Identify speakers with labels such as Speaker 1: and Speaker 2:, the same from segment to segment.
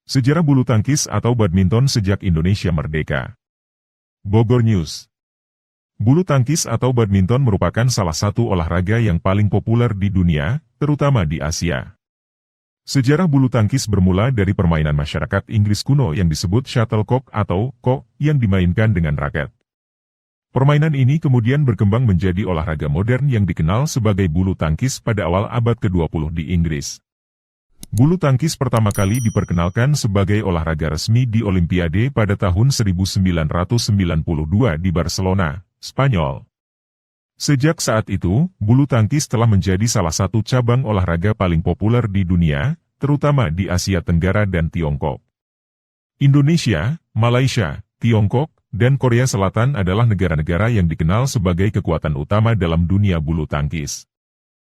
Speaker 1: Sejarah bulu tangkis atau badminton sejak Indonesia merdeka. Bogor News. Bulu tangkis atau badminton merupakan salah satu olahraga yang paling populer di dunia, terutama di Asia. Sejarah bulu tangkis bermula dari permainan masyarakat Inggris kuno yang disebut shuttlecock atau kok yang dimainkan dengan raket. Permainan ini kemudian berkembang menjadi olahraga modern yang dikenal sebagai bulu tangkis pada awal abad ke-20 di Inggris. Bulu tangkis pertama kali diperkenalkan sebagai olahraga resmi di Olimpiade pada tahun 1992 di Barcelona, Spanyol. Sejak saat itu, bulu tangkis telah menjadi salah satu cabang olahraga paling populer di dunia, terutama di Asia Tenggara dan Tiongkok. Indonesia, Malaysia, Tiongkok, dan Korea Selatan adalah negara-negara yang dikenal sebagai kekuatan utama dalam dunia bulu tangkis.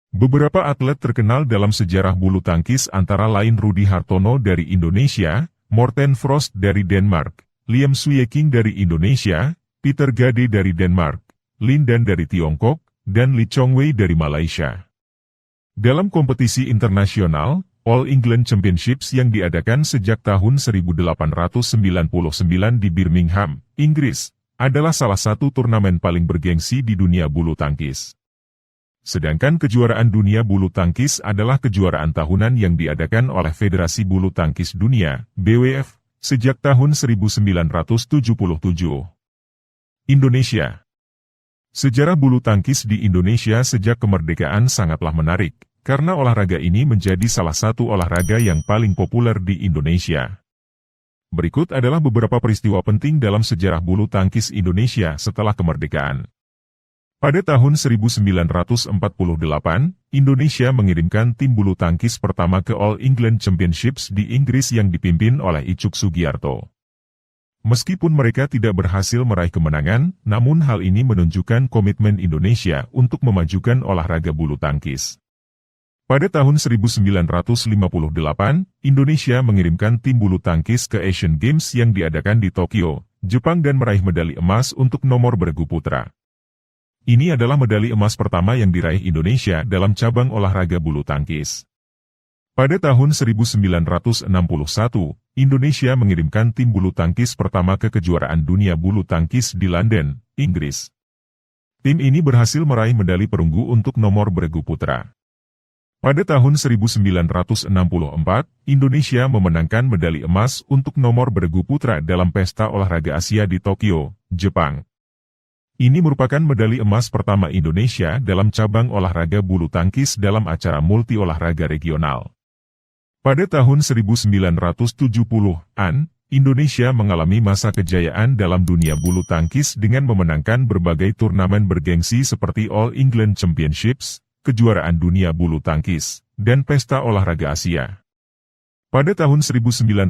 Speaker 1: Beberapa atlet terkenal dalam sejarah bulu tangkis antara lain Rudi Hartono dari Indonesia, Morten Frost dari Denmark, Liam Suyking dari Indonesia, Peter Gade dari Denmark, Lin Dan dari Tiongkok, dan Lee Chong Wei dari Malaysia. Dalam kompetisi internasional, All England Championships yang diadakan sejak tahun 1899 di Birmingham, Inggris, adalah salah satu turnamen paling bergengsi di dunia bulu tangkis. Sedangkan kejuaraan dunia bulu tangkis adalah kejuaraan tahunan yang diadakan oleh Federasi Bulu Tangkis Dunia, BWF, sejak tahun 1977. Indonesia. Sejarah bulu tangkis di Indonesia sejak kemerdekaan sangatlah menarik, karena olahraga ini menjadi salah satu olahraga yang paling populer di Indonesia. Berikut adalah beberapa peristiwa penting dalam sejarah bulu tangkis Indonesia setelah kemerdekaan. Pada tahun 1948, Indonesia mengirimkan tim bulu tangkis pertama ke All England Championships di Inggris yang dipimpin oleh Icuk Sugiarto. Meskipun mereka tidak berhasil meraih kemenangan, namun hal ini menunjukkan komitmen Indonesia untuk memajukan olahraga bulu tangkis. Pada tahun 1958, Indonesia mengirimkan tim bulu tangkis ke Asian Games yang diadakan di Tokyo, Jepang dan meraih medali emas untuk nomor bergu putra. Ini adalah medali emas pertama yang diraih Indonesia dalam cabang olahraga bulu tangkis. Pada tahun 1961, Indonesia mengirimkan tim bulu tangkis pertama ke kejuaraan dunia bulu tangkis di London, Inggris. Tim ini berhasil meraih medali perunggu untuk nomor bergu putra. Pada tahun 1964, Indonesia memenangkan medali emas untuk nomor bergu putra dalam Pesta Olahraga Asia di Tokyo, Jepang. Ini merupakan medali emas pertama Indonesia dalam cabang olahraga bulu tangkis dalam acara multi olahraga regional. Pada tahun 1970-an, Indonesia mengalami masa kejayaan dalam dunia bulu tangkis dengan memenangkan berbagai turnamen bergengsi seperti All England Championships, kejuaraan dunia bulu tangkis, dan Pesta Olahraga Asia. Pada tahun 1992,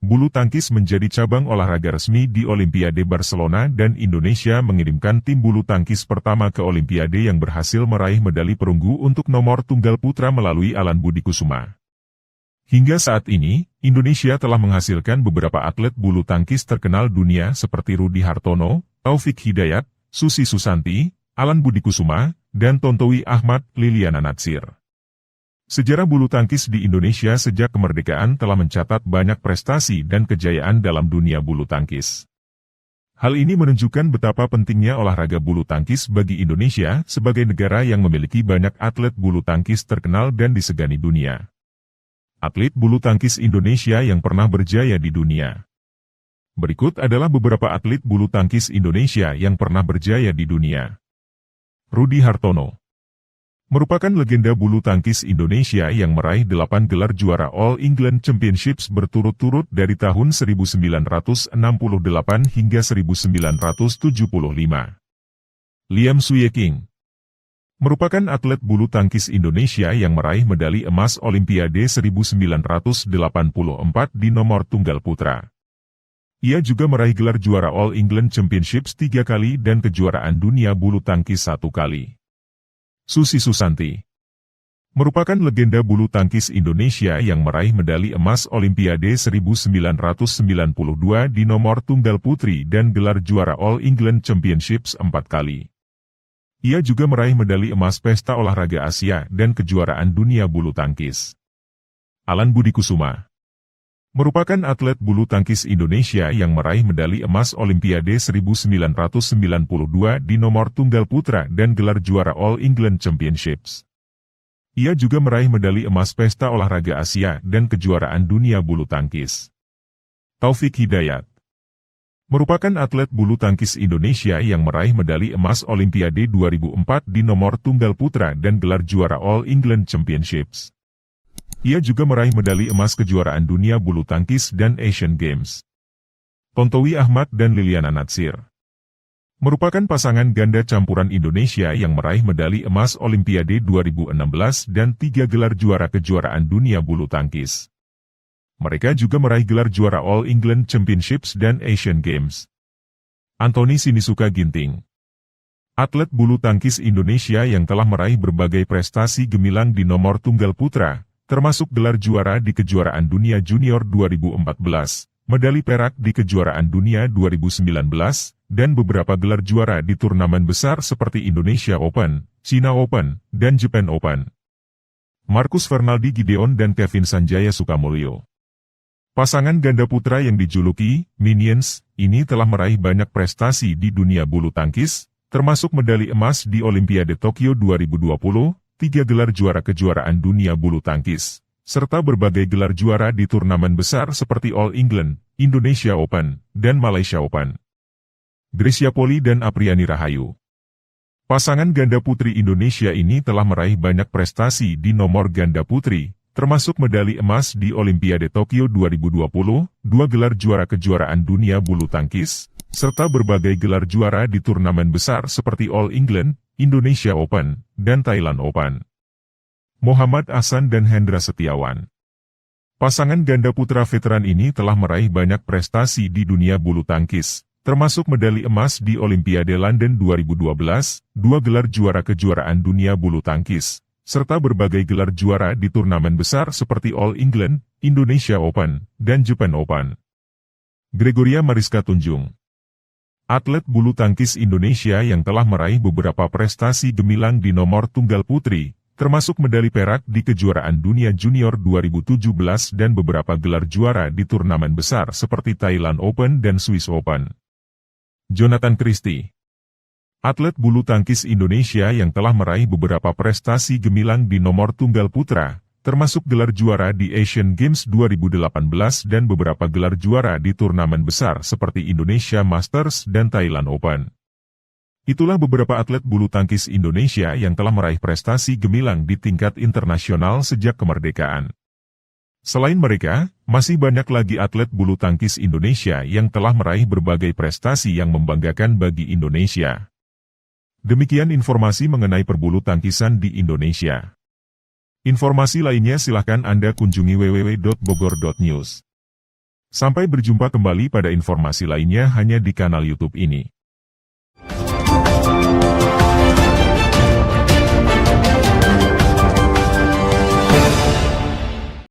Speaker 1: bulu tangkis menjadi cabang olahraga resmi di Olimpiade Barcelona dan Indonesia mengirimkan tim bulu tangkis pertama ke Olimpiade yang berhasil meraih medali perunggu untuk nomor tunggal putra melalui Alan Budi Kusuma. Hingga saat ini, Indonesia telah menghasilkan beberapa atlet bulu tangkis terkenal dunia seperti Rudi Hartono, Taufik Hidayat, Susi Susanti, Alan Budi Kusuma, dan Tontowi Ahmad Liliana Natsir. Sejarah bulu tangkis di Indonesia sejak kemerdekaan telah mencatat banyak prestasi dan kejayaan dalam dunia bulu tangkis. Hal ini menunjukkan betapa pentingnya olahraga bulu tangkis bagi Indonesia sebagai negara yang memiliki banyak atlet bulu tangkis terkenal dan disegani dunia. Atlet bulu tangkis Indonesia yang pernah berjaya di dunia. Berikut adalah beberapa atlet bulu tangkis Indonesia yang pernah berjaya di dunia. Rudi Hartono merupakan legenda bulu tangkis Indonesia yang meraih 8 gelar juara All England Championships berturut-turut dari tahun 1968 hingga 1975. Liam Suyking merupakan atlet bulu tangkis Indonesia yang meraih medali emas Olimpiade 1984 di nomor tunggal putra. Ia juga meraih gelar juara All England Championships 3 kali dan kejuaraan dunia bulu tangkis 1 kali. Susi Susanti merupakan legenda bulu tangkis Indonesia yang meraih medali emas Olimpiade 1992 di nomor tunggal putri dan gelar juara All England Championships 4 kali. Ia juga meraih medali emas Pesta Olahraga Asia dan kejuaraan dunia bulu tangkis. Alan Budi Kusuma merupakan atlet bulu tangkis Indonesia yang meraih medali emas Olimpiade 1992 di nomor tunggal putra dan gelar juara All England Championships. Ia juga meraih medali emas Pesta Olahraga Asia dan kejuaraan dunia bulu tangkis. Taufik Hidayat merupakan atlet bulu tangkis Indonesia yang meraih medali emas Olimpiade 2004 di nomor tunggal putra dan gelar juara All England Championships. Ia juga meraih medali emas kejuaraan dunia bulu tangkis dan Asian Games. Tontowi Ahmad dan Liliana Natsir merupakan pasangan ganda campuran Indonesia yang meraih medali emas Olimpiade 2016 dan 3 gelar juara kejuaraan dunia bulu tangkis. Mereka juga meraih gelar juara All England Championships dan Asian Games. Anthony Sinisuka Ginting, atlet bulu tangkis Indonesia yang telah meraih berbagai prestasi gemilang di nomor tunggal putra, termasuk gelar juara di kejuaraan dunia junior 2014, medali perak di kejuaraan dunia 2019, dan beberapa gelar juara di turnamen besar seperti Indonesia Open, China Open, dan Japan Open. Marcus Fernaldi Gideon dan Kevin Sanjaya Sukamulyo. Pasangan ganda putra yang dijuluki Minions ini telah meraih banyak prestasi di dunia bulu tangkis, termasuk medali emas di Olimpiade Tokyo 2020, 3 gelar juara kejuaraan dunia bulu tangkis, serta berbagai gelar juara di turnamen besar seperti All England, Indonesia Open, dan Malaysia Open. Gracia Poli dan Apriani Rahayu. Pasangan ganda putri Indonesia ini telah meraih banyak prestasi di nomor ganda putri, termasuk medali emas di Olimpiade Tokyo 2020, 2 gelar juara kejuaraan dunia bulu tangkis, serta berbagai gelar juara di turnamen besar seperti All England, Indonesia Open, dan Thailand Open. Muhammad Ahsan dan Hendra Setiawan. Pasangan ganda putra veteran ini telah meraih banyak prestasi di dunia bulu tangkis, termasuk medali emas di Olimpiade London 2012, 2 gelar juara kejuaraan dunia bulu tangkis, serta berbagai gelar juara di turnamen besar seperti All England, Indonesia Open, dan Japan Open. Gregoria Mariska Tunjung, atlet bulu tangkis Indonesia yang telah meraih beberapa prestasi gemilang di nomor tunggal putri, termasuk medali perak di kejuaraan dunia junior 2017 dan beberapa gelar juara di turnamen besar seperti Thailand Open dan Swiss Open. Jonathan Christie, atlet bulu tangkis Indonesia yang telah meraih beberapa prestasi gemilang di nomor tunggal putra, termasuk gelar juara di Asian Games 2018 dan beberapa gelar juara di turnamen besar seperti Indonesia Masters dan Thailand Open. Itulah beberapa atlet bulu tangkis Indonesia yang telah meraih prestasi gemilang di tingkat internasional sejak kemerdekaan. Selain mereka, masih banyak lagi atlet bulu tangkis Indonesia yang telah meraih berbagai prestasi yang membanggakan bagi Indonesia. Demikian informasi mengenai perbulu tangkisan di Indonesia. Informasi lainnya silahkan Anda kunjungi www.bogor.news. Sampai berjumpa kembali pada informasi lainnya hanya di kanal YouTube ini.